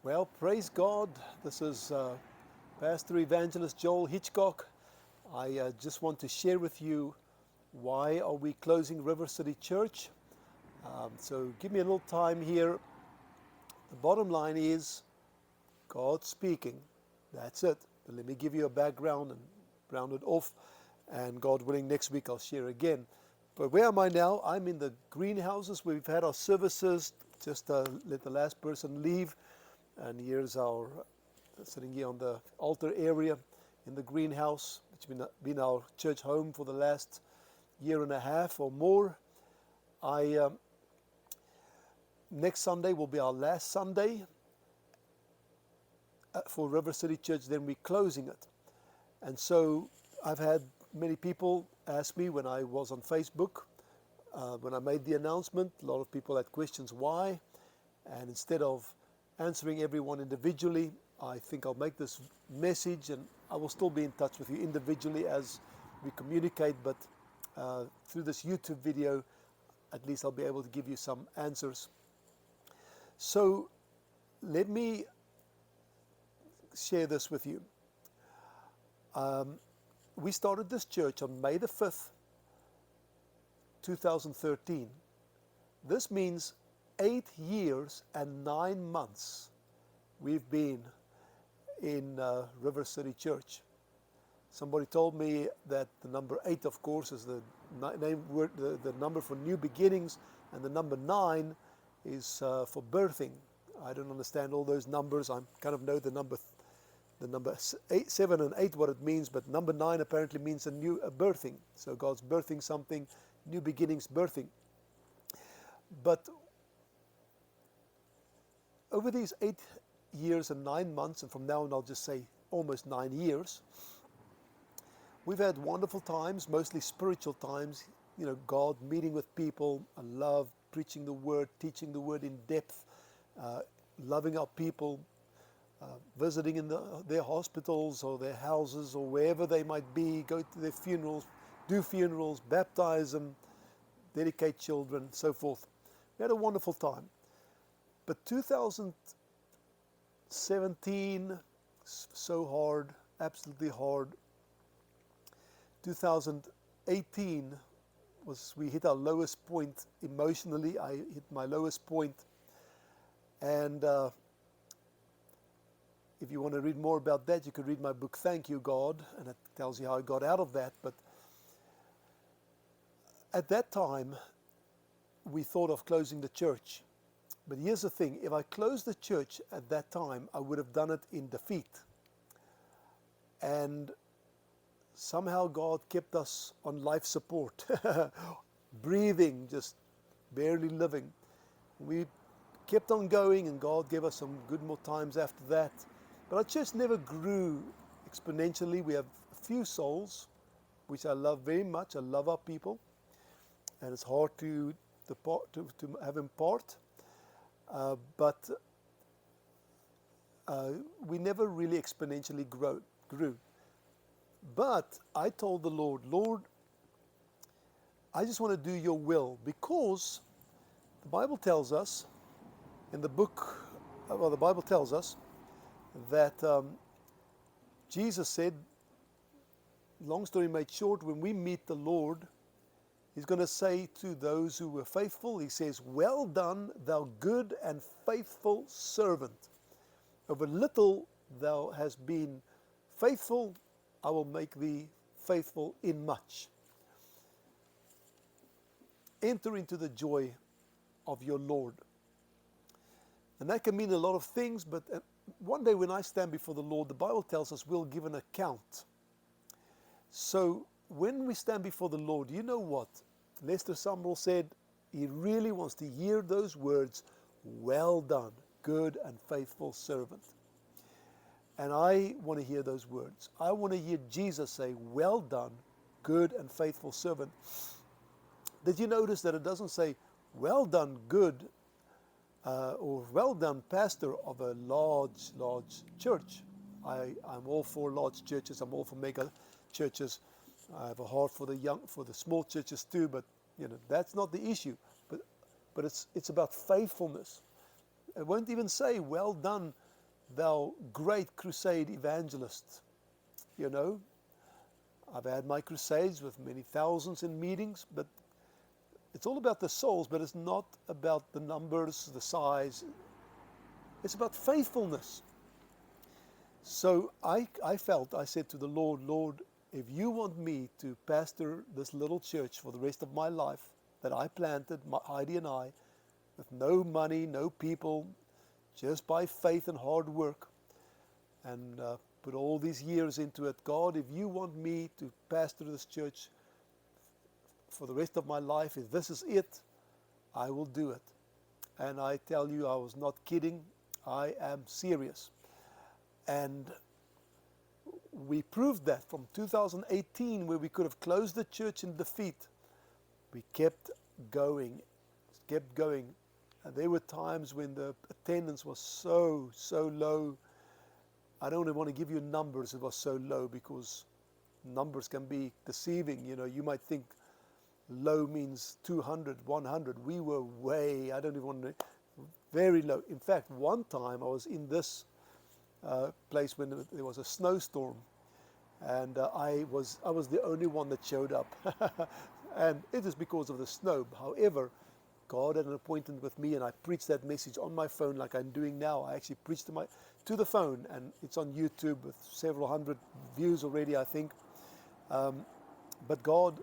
Well, praise God. This is Pastor Evangelist Joel Hitchcock. I just want to share with you why are we closing River City Church. So give me a little time here. The bottom line is God speaking. That's it. But let me give you a background and round it off. And God willing, next week I'll share again. But where am I now? I'm in the greenhouses. We've had our services. Just let the last person leave. And here's our sitting here on the altar area in the greenhouse. It's been our church home for the last year and a half or more. Next Sunday will be our last Sunday for River City Church. Then we're closing it. And so I've had many people ask me when I was on Facebook, when I made the announcement, a lot of people had questions why. And instead of answering everyone individually, I think I'll make this message, and I will still be in touch with you individually as we communicate, but through this YouTube video, at least I'll be able to give you some answers. So let me share this with you. We started this church on May the 5th, 2013. This means 8 years and 9 months we've been in River City Church. Somebody told me that the number 8, of course, is the number for new beginnings, and the number 9 is for birthing. I don't understand all those numbers. I kind of know the number 8, 7 and 8 what it means, but number 9 apparently means a birthing. So God's birthing something, new beginnings, birthing. But over these 8 years and 9 months, and from now on I'll just say almost 9 years, we've had wonderful times, mostly spiritual times. You know, God meeting with people. I love preaching the Word, teaching the Word in depth, loving our people, visiting in their hospitals or their houses or wherever they might be, go to their funerals, do funerals, baptize them, dedicate children, so forth. We had a wonderful time. But 2017, so hard, absolutely hard. 2018 we hit our lowest point emotionally. I hit my lowest point. And if you want to read more about that, you could read my book, Thank You, God, and it tells you how I got out of that. But at that time, we thought of closing the church. But here's the thing, if I closed the church at that time, I would have done it in defeat. And somehow God kept us on life support, breathing, just barely living. We kept on going, and God gave us some good more times after that. But our church never grew exponentially. We have a few souls, which I love very much. I love our people, and it's hard to have them part. But we never really exponentially grew. But I told the Lord, I just want to do your will, because the Bible tells us in the book, the Bible tells us that Jesus said, long story made short, when we meet the Lord, He's going to say to those who were faithful, He says, well done, thou good and faithful servant. Over little thou hast been faithful, I will make thee faithful in much. Enter into the joy of your Lord. And that can mean a lot of things, but one day when I stand before the Lord, the Bible tells us we'll give an account. So when we stand before the Lord, you know what? Lester Sumrall said he really wants to hear those words, well done, good and faithful servant. And I want to hear those words. I want to hear Jesus say, well done, good and faithful servant. Did you notice that it doesn't say, well done, good, or well done, pastor of a large church? I'm all for large churches. I'm all for mega churches. I have a heart for the small churches too, but that's not the issue. But it's about faithfulness. It won't even say, well done, thou great crusade evangelist. You know, I've had my crusades with many thousands in meetings, but it's all about the souls, but it's not about the numbers, the size. It's about faithfulness. So I said to the Lord, Lord, if you want me to pastor this little church for the rest of my life that I planted, Heidi and I, with no money, no people, just by faith and hard work, and put all these years into it. God, if you want me to pastor this church for the rest of my life, if this is it, I will do it. And I tell you, I was not kidding. I am serious. And we proved that from 2018, where we could have closed the church in defeat. We kept going, And there were times when the attendance was so low. I don't even want to give you numbers. It was so low because numbers can be deceiving. You know, you might think low means 200, 100. We were way, I don't even want to, very low. In fact, one time I was in this place when there was a snowstorm, and I was the only one that showed up. And it is because of the snow. However, God had an appointment with me, and I preached that message on my phone like I'm doing now. I actually preached to the phone, and it's on YouTube with several hundred views already, I think. But God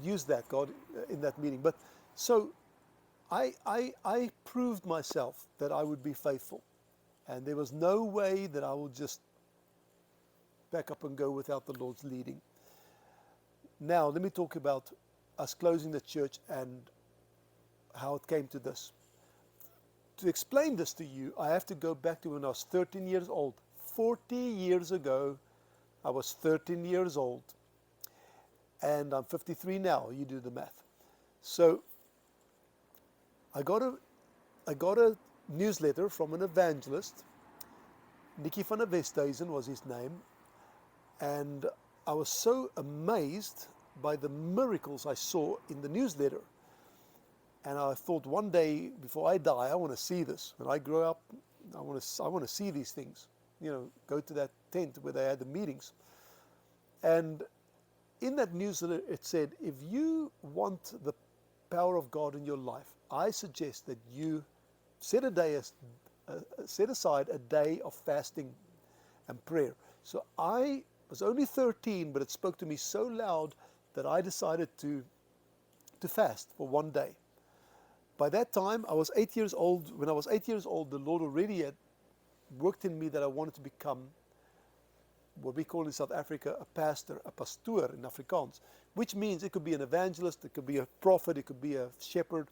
used that, in that meeting. But so I proved myself that I would be faithful, and there was no way that I would just back up and go without the Lord's leading. Now, let me talk about us closing the church and how it came to this. To explain this to you, I have to go back to when I was 13 years old. 40 years ago, I was 13 years old. And I'm 53 now. You do the math. So I got a newsletter from an evangelist. Nicky van der Westhuizen was his name. And I was so amazed by the miracles I saw in the newsletter. And I thought, one day before I die, I want to see this. When I grow up, I want to see these things. You know, go to that tent where they had the meetings. And in that newsletter, it said, if you want the power of God in your life, I suggest that you set aside a day of fasting and prayer. So I was only 13, but it spoke to me so loud that I decided to fast for one day. By that time, I was 8 years old. When I was 8 years old, the Lord already had worked in me that I wanted to become what we call in South Africa a pastor, a pastoor in Afrikaans, which means it could be an evangelist, it could be a prophet, it could be a shepherd.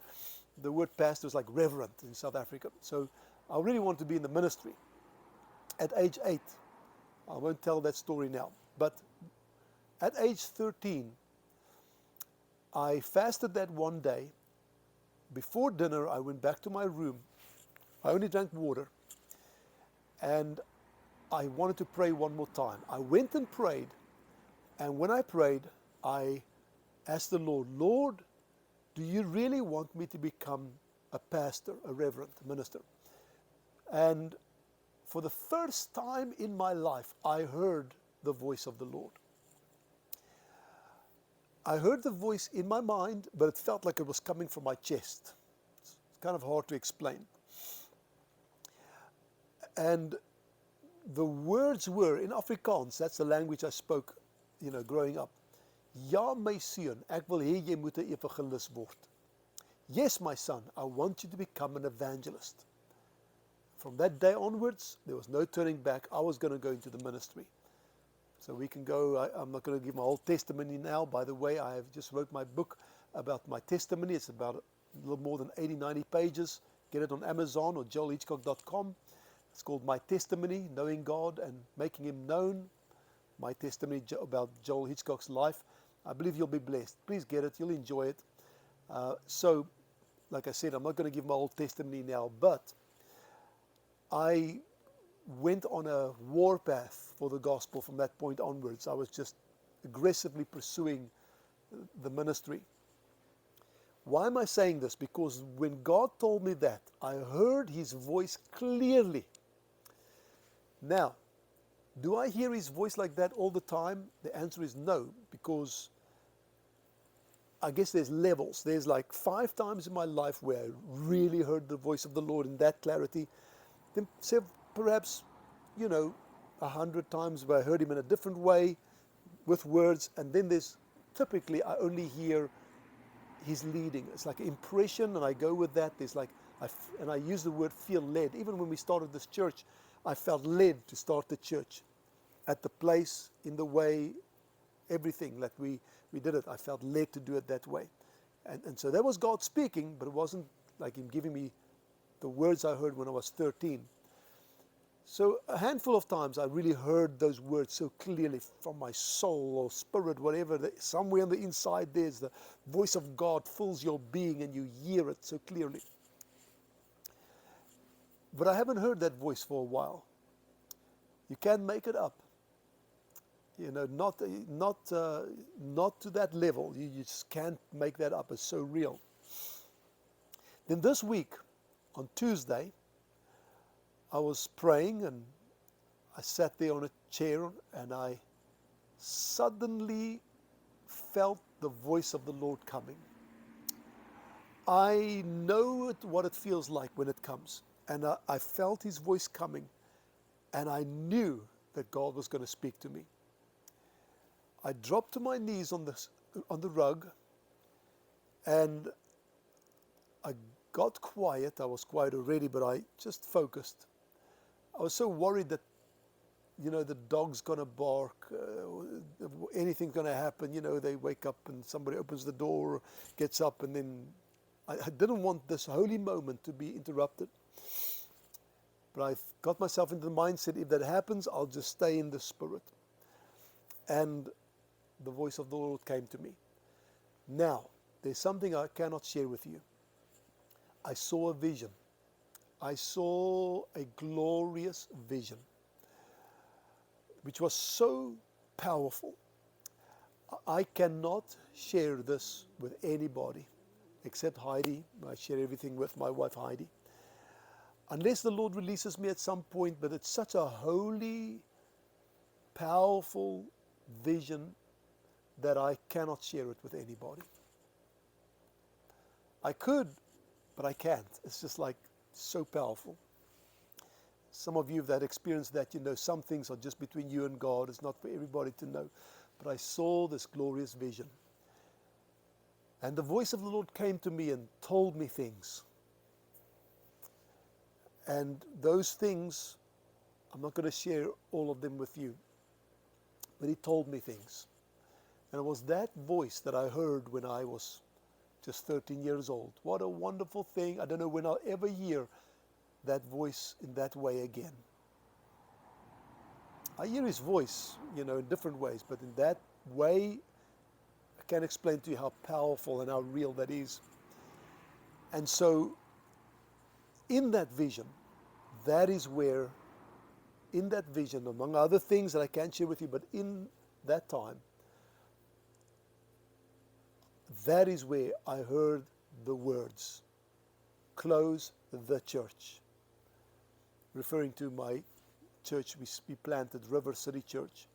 The word pastor is like reverend in South Africa. So I really wanted to be in the ministry. At age 8, I won't tell that story now, but at age 13, I fasted that one day. Before dinner, I went back to my room. I only drank water. And I wanted to pray one more time. I went and prayed. And when I prayed, I asked the Lord, Lord, do you really want me to become a pastor, a reverend, a minister? And for the first time in my life, I heard the voice of the Lord. I heard the voice in my mind, but it felt like it was coming from my chest. It's kind of hard to explain. And the words were, in Afrikaans, that's the language I spoke, growing up. Ja, my seun, ek wil hê jy moet 'n evangelis word. Yes, my son, I want you to become an evangelist. From that day onwards, there was no turning back. I was going to go into the ministry. So we can go, I'm not going to give my whole testimony now. By the way, I have just wrote my book about my testimony. It's about a little more than 80, 90 pages. Get it on Amazon or joelhitchcock.com. It's called My Testimony, Knowing God and Making Him Known. My testimony about Joel Hitchcock's life. I believe you'll be blessed. Please get it. You'll enjoy it. So, like I said, I'm not going to give my whole testimony now, but I went on a warpath for the gospel from that point onwards. I was just aggressively pursuing the ministry. Why am I saying this? Because when God told me that, I heard His voice clearly. Now, do I hear his voice like that all the time? The answer is no, because I guess there's levels. There's like 5 times in my life where I really heard the voice of the Lord in that clarity. Then perhaps, 100 times where I heard him in a different way with words. And then there's typically I only hear his leading. It's like an impression, and I go with that. There's like, and I use the word feel led. Even when we started this church, I felt led to start the church at the place, in the way, everything that we did it. I felt led to do it that way. And so that was God speaking, but it wasn't like him giving me the words I heard when I was 13. So a handful of times I really heard those words so clearly from my soul or spirit, whatever. Somewhere on the inside there's the voice of God fills your being and you hear it so clearly. But I haven't heard that voice for a while. You can't make it up. Not to that level. You just can't make that up. It's so real. Then this week, on Tuesday, I was praying and I sat there on a chair and I suddenly felt the voice of the Lord coming. I know what it feels like when it comes. And I felt his voice coming, and I knew that God was going to speak to me. I dropped to my knees on the rug, and I got quiet. I was quiet already, but I just focused. I was so worried that, the dog's going to bark, anything's going to happen. They wake up and somebody opens the door, gets up, and then I didn't want this holy moment to be interrupted. But I got myself into the mindset, if that happens, I'll just stay in the Spirit. And the voice of the Lord came to me. Now, there's something I cannot share with you. I saw a vision. I saw a glorious vision, which was so powerful. I cannot share this with anybody except Heidi. I share everything with my wife Heidi. Unless the Lord releases me at some point, but it's such a holy, powerful vision that I cannot share it with anybody. I could, but I can't. It's just like so powerful. Some of you have experienced that, some things are just between you and God. It's not for everybody to know. But I saw this glorious vision. And the voice of the Lord came to me and told me things. And those things, I'm not going to share all of them with you. But he told me things. And it was that voice that I heard when I was just 13 years old. What a wonderful thing. I don't know when I'll ever hear that voice in that way again. I hear his voice, in different ways. But in that way, I can't explain to you how powerful and how real that is. And so, in that vision, that is where, in that vision, among other things that I can't share with you, but in that time, that is where I heard the words, close the church. Referring to my church we planted, River City Church.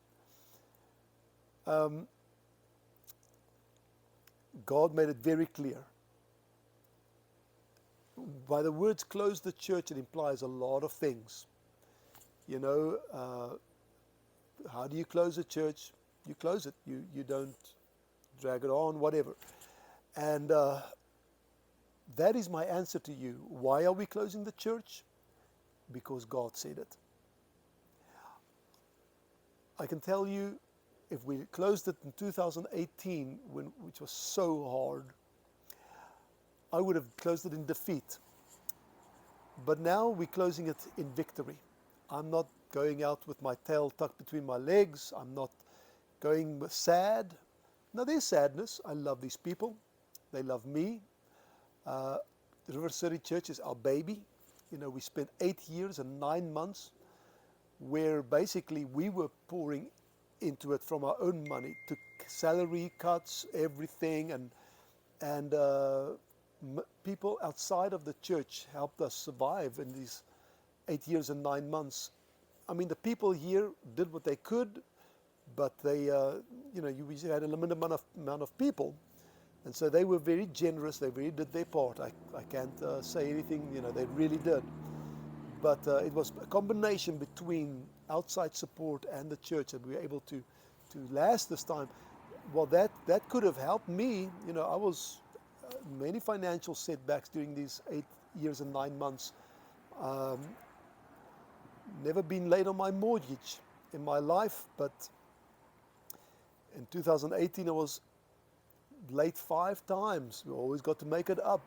God made it very clear. By the words close the church, it implies a lot of things. How do you close a church? You close it. You don't drag it on, whatever. And that is my answer to you. Why are we closing the church? Because God said it. I can tell you, if we closed it in 2018, which was so hard, I would have closed it in defeat. But now we're closing it in victory. I'm not going out with my tail tucked between my legs. I'm not going sad. Now there's sadness. I love these people. They love me. The River City Church is our baby. We spent 8 years and 9 months where basically we were pouring into it from our own money, took salary cuts, everything, and people outside of the church helped us survive in these 8 years and 9 months. I mean, the people here did what they could, but they, we had a limited amount of people. And so they were very generous. They really did their part. I can't say anything, they really did. But it was a combination between outside support and the church that we were able to last this time. Well, that could have helped me. I was many financial setbacks during these 8 years and 9 months. Never been late on my mortgage in my life, but in 2018 I was late 5 times. We always got to make it up.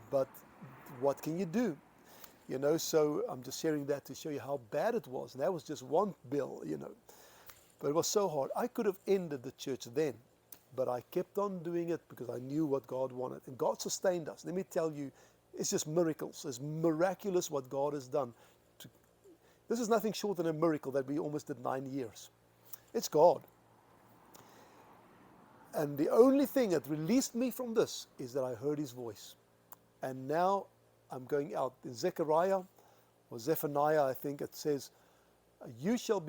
But what can you do? So I'm just sharing that to show you how bad it was. And that was just one bill, But it was so hard. I could have ended the church then, but I kept on doing it because I knew what God wanted. And God sustained us. Let me tell you, it's just miracles. It's miraculous what God has done. This is nothing short than a miracle that we almost did 9 years. It's God. And the only thing that released me from this is that I heard His voice. And now I'm going out. In Zechariah or Zephaniah, I think it says, you shall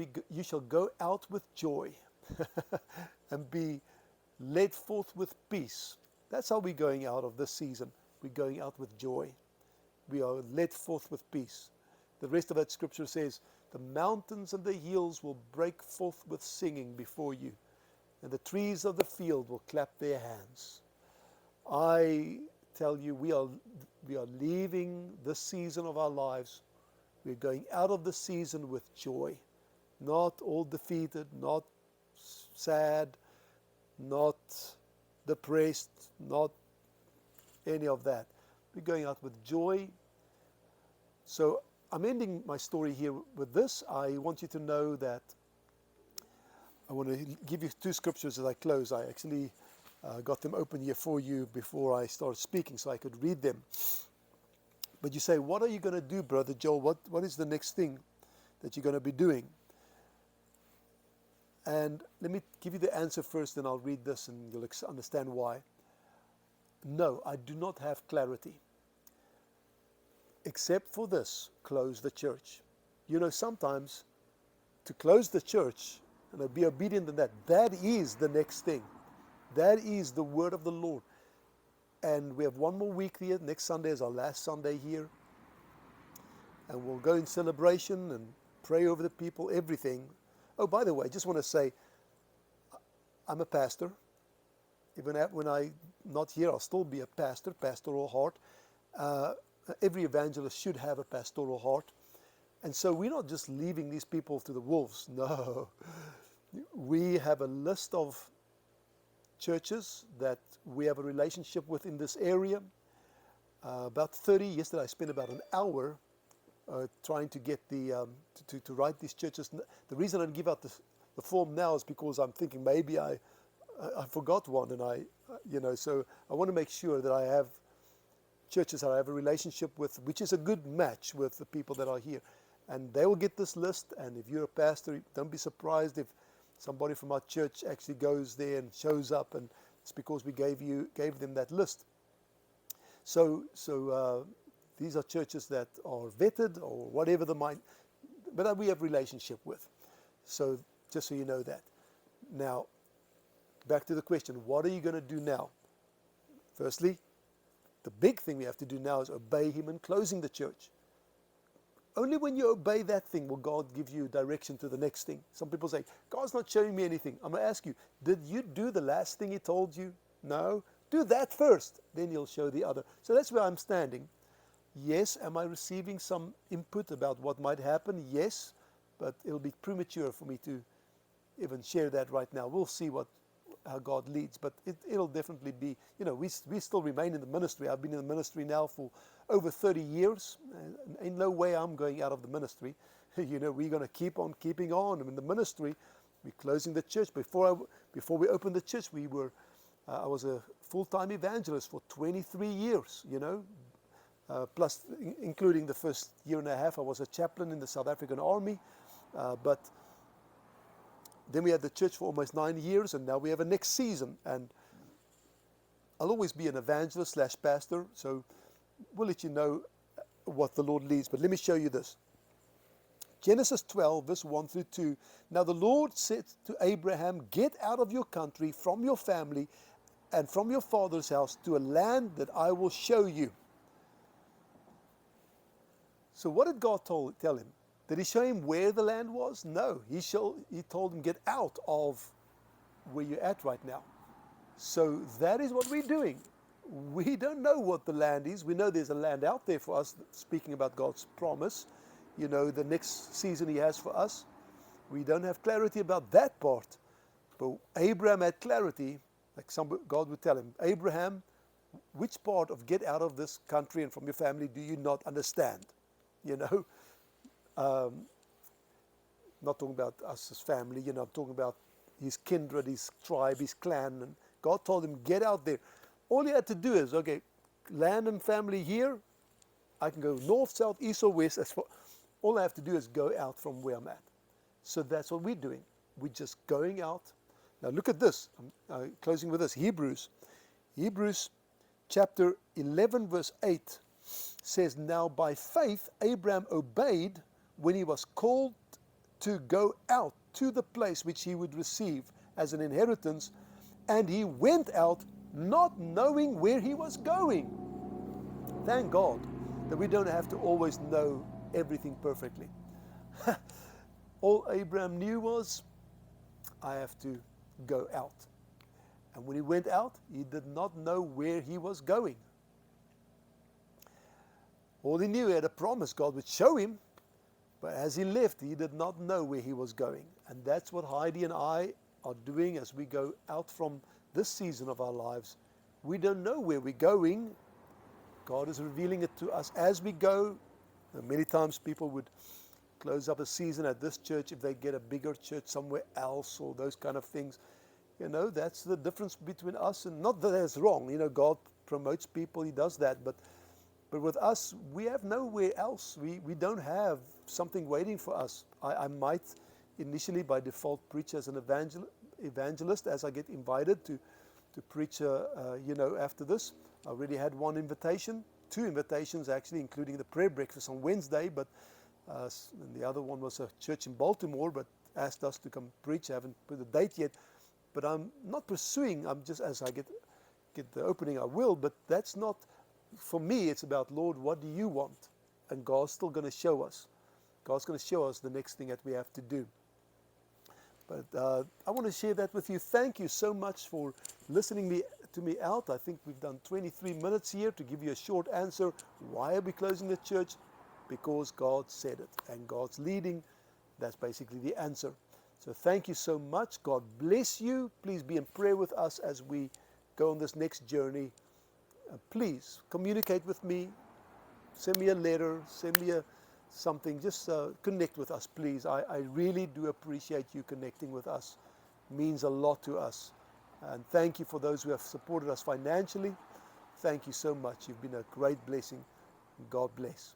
go out with joy and be led forth with peace. That's how we're going out of this season. We're going out with joy. We are led forth with peace. The rest of that scripture says, the mountains and the hills will break forth with singing before you, and the trees of the field will clap their hands. I tell you, we are leaving this season of our lives. We're going out of the season with joy, not all defeated, not sad, not depressed, not any of that. We're going out with joy. So I'm ending my story here with this. I want you to know that I want to give you 2 scriptures as I close. I actually got them open here for you before I started speaking so I could read them. But you say, what are you going to do, Brother Joel? What is the next thing that you're going to be doing? And let me give you the answer first, then I'll read this and you'll understand why. No, I do not have clarity. Except for this, close the church. Sometimes to close the church and be obedient to that is the next thing. That is the word of the Lord. And we have one more week here. Next Sunday is our last Sunday here. And we'll go in celebration and pray over the people, everything. Oh, by the way, I just want to say, I'm a pastor. Even when I'm not here, I'll still be a pastor, pastoral heart. Every evangelist should have a pastoral heart. And so we're not just leaving these people to the wolves. No. We have a list of churches that we have a relationship with in this area. About 30. Yesterday I spent about an hour trying to get to write these churches. The reason I didn't give out the form now is because I'm thinking maybe I forgot one, and so I want to make sure that I have churches that I have a relationship with, which is a good match with the people that are here. And they will get this list, and if you're a pastor, don't be surprised if somebody from our church actually goes there and shows up, and it's because we gave them that list. So these are churches that are vetted or whatever but that we have relationship with. So just so you know that. Now, back to the question, what are you going to do now? Firstly, the big thing we have to do now is obey Him in closing the church. Only when you obey that thing will God give you direction to the next thing. Some people say, God's not showing me anything. I'm going to ask you, did you do the last thing He told you? No. Do that first. Then He'll show the other. So that's where I'm standing. Yes, am I receiving some input about what might happen? Yes. But it'll be premature for me to even share that right now. We'll see how God leads. But it'll definitely be, we still remain in the ministry. I've been in the ministry now for over 30 years. In no way I'm going out of the ministry. We're going to keep on keeping on. I'm in the ministry. We're closing the church. Before we opened the church, I was a full-time evangelist for 23 years, plus including the first year and a half. I was a chaplain in the South African Army. But then we had the church for almost 9 years, and now we have a next season. And I'll always be an evangelist / pastor, so we'll let you know what the Lord leads. But let me show you this. Genesis 12, verse 1 through 2. Now the Lord said to Abraham, get out of your country, from your family, and from your father's house to a land that I will show you. So what did God tell him? Did he show him where the land was? No. He told him, get out of where you're at right now. So that is what we're doing. We don't know what the land is. We know there's a land out there for us, speaking about God's promise. You know, the next season he has for us. We don't have clarity about that part. But Abraham had clarity, like God would tell him, Abraham, which part of get out of this country and from your family do you not understand? You know, not talking about us as family, you know, I'm talking about his kindred, his tribe, his clan. And God told him, get out there. All he had to do is, okay, land and family here, I can go north, south, east or west. All I have to do is go out from where I'm at. So that's what we're doing. We're just going out. Now look at this. I'm closing with this. Hebrews chapter 11 verse 8 says, now by faith Abraham obeyed when he was called to go out to the place which he would receive as an inheritance, and he went out not knowing where he was going. Thank God that we don't have to always know everything perfectly. All Abraham knew was, I have to go out. And when he went out, he did not know where he was going. All he knew, he had a promise God would show him, but as he left, he did not know where he was going. And that's what Heidi and I are doing as we go out from this season of our lives. We don't know where we're going. God is revealing it to us as we go. And many times people would close up a season at this church if they get a bigger church somewhere else or those kind of things. You know, that's the difference between us, and not that that's wrong. You know, God promotes people, He does that. But with us, we have nowhere else. We don't have something waiting for us. I might initially by default preach as an evangelist as I get invited to preach, you know, after this. I already had one invitation, 2 invitations actually, including the prayer breakfast on Wednesday, but and the other one was a church in Baltimore, but asked us to come preach. I haven't put a date yet, but I'm not pursuing. I'm just, as I get the opening, I will, but that's not, for me, it's about, Lord, what do you want? And God's still going to show us. God's going to show us the next thing that we have to do. But I want to share that with you. Thank you so much for listening to me out. I think we've done 23 minutes here to give you a short answer. Why are we closing the church? Because God said it, and God's leading. That's basically the answer. So thank you so much. God bless you. Please be in prayer with us as we go on this next journey. Please communicate with me. Send me a letter. Send me something. Just connect with us, please. I really do appreciate you connecting with us. It means a lot to us. And thank you for those who have supported us financially. Thank you so much. You've been a great blessing. God bless.